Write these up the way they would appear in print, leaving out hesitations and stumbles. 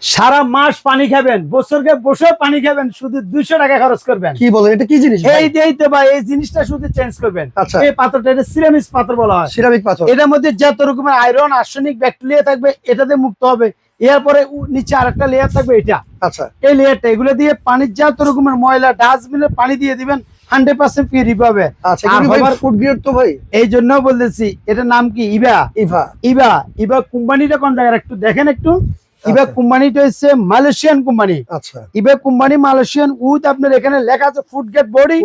সারা মাস পানি খাবেন, বছরকে বসে পানি খাবেন, শুধু 200 টাকা খরচ করবেন। কি বলেন, এটা কি জিনিস? এই যে ভাই এই জিনিসটা শুধু চেঞ্জ করবেন। আচ্ছা, এই পাথরটা এটা সিরামিক পাথর বলা হয়। সিরামিক পাথর। এটার মধ্যে যত রকমের আয়রন, আর্সেনিক, ব্যাকটেরিয়া থাকবে এটাতে মুক্ত হবে। এরপরে নিচে আরেকটা লেয়ার থাকবে এটা। আচ্ছা, এই লেয়ারটা এগুলো দিয়ে পানির যত রকমের ময়লা ডাস্টবিনে পানি দিয়ে দিবেন, 100% পিউরি পাবে। আচ্ছা, ফুড গ্রেড তো ভাই, এই জন্য বলতেছি এটার নাম কি ইভা। ইভা। ইভা ইভা কোম্পানিটা কোন জায়গার একটু দেখেন একটু। ইভা কোম্পানিটা হচ্ছে মালয়েশিয়ান কোম্পানি। আচ্ছা, ইভা কোম্পানি মালয়েশিয়ান উড, আপনার এখানে লেখা আছে ফুড গ্রেড বডি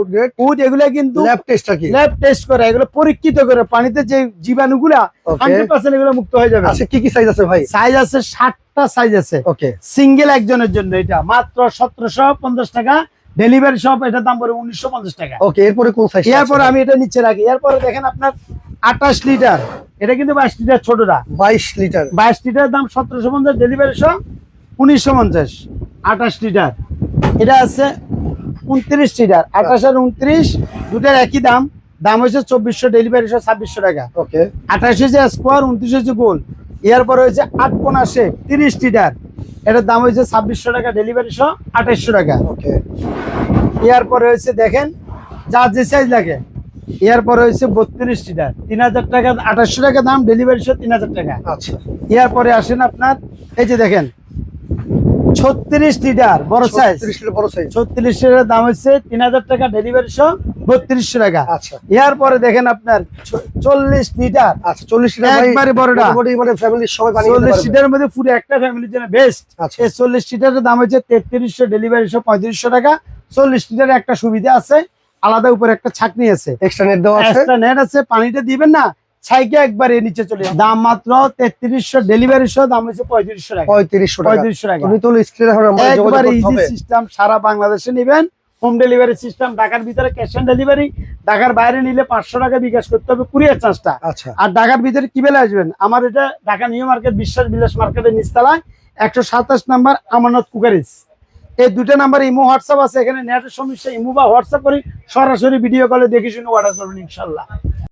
উড। এগুলা কিন্তু ল্যাব টেস্ট কি, ল্যাব টেস্ট করে, এগুলো পরীক্ষিত করে পানিতে যে জীবাণুগুলা 100% এগুলো মুক্ত হয়ে যাবে। আচ্ছা, কি কি সাইজ আছে ভাই? সাইজ আছে 60টা সাইজ আছে। ওকে, সিঙ্গেল একজনের জন্য এটা মাত্র 1750 টাকা। ডেলিভারি সব এটা দাম পড়ে 1950 টাকা। ওকে, এরপরে কোন সাইজ? এরপর আমি এটা নিচে রাখি। এরপরে দেখেন আপনার 28 লিটার, এটা কিন্তু 22 লিটার ছোটটা। 22 লিটার। 22 লিটার দাম 1750, ডেলিভারি সহ 1950। 28 লিটার এটা আছে 29 লিটার। 28 আর 29 দুটার একই দাম, দাম হচ্ছে 2400, ডেলিভারি সহ 2600 টাকা। ওকে, 28 হচ্ছে স্কোয়ার, 29 হচ্ছে গোল। এরপরে হচ্ছে 8 30 লিটার, এটার দাম হচ্ছে 2600 টাকা, ডেলিভারি সহ 2800 টাকা। ওকে, এরপরে হচ্ছে দেখেন যার যে সাইজ লাগে। এরপরে হচ্ছে 32 লিটার, 3000 টাকা, 2800 টাকা দাম, ডেলিভারি সহ 3000 টাকা। আচ্ছা, এরপরে আসেন আপনার এই যে দেখেন 36 লিটার বড় সাইজ। 36 লিটার বড় সাইজ। 36 লিটার দাম হচ্ছে 3000 টাকা, ডেলিভারি সহ 3200 টাকা। আচ্ছা, এরপরে দেখেন আপনার 40 লিটার। আচ্ছা, 40 লিটার একবারে বড়টা, মানে ফ্যামিলির সবাই পানি খেতে 40 পারবে। লিটারের মধ্যে পুরো একটা ফ্যামিলির জন্য বেস্ট। আচ্ছা, এই 40 লিটারের দাম হচ্ছে 3300, ডেলিভারি সহ 3500 টাকা। 40 লিটারের একটা সুবিধা আছে, আলাদা উপরে একটা ছাকনি আছে, এক্সট্রা নেট দেওয়া আছে। এক্সট্রা নেট আছে। পানিটা দিবেন না, ছাইকে একবারে নিচে চলে যাবে। দাম মাত্র 3300, ডেলিভারি সহ দাম হচ্ছে 3500 টাকা। 3500 টাকা। 3500 টাকা। তুমি তো স্ক্রিনে এখন আমরা যোগাযোগ একবারে করতে ইজি হবে। সিস্টেম, সারা বাংলাদেশে নেবেন, হোম ডেলিভারি সিস্টেম। ঢাকার ভিতরে ক্যাশ অন ডেলিভারি, ঢাকার বাইরে নিলে 500 টাকা বিকাশ করতে হবে, কুরিয়ার চার্জটা। আচ্ছা, আর ঢাকার ভিতরে কি বেলা আসবেন, আমার এটা ঢাকা নিউ মার্কেট বিশ্বাস বিলাস মার্কেটের নিচতলায় 127 নাম্বার আমানত কুকারিজ। এই দুটো নাম্বার ইমো হোয়াটসঅ্যাপ আছে। এখানে নেটের সমস্যা ইমো বা হোয়াটসঅ্যাপ করি, সরাসরি ভিডিও কলে দেখে শুনে অর্ডার করবেন ইনশাল্লাহ।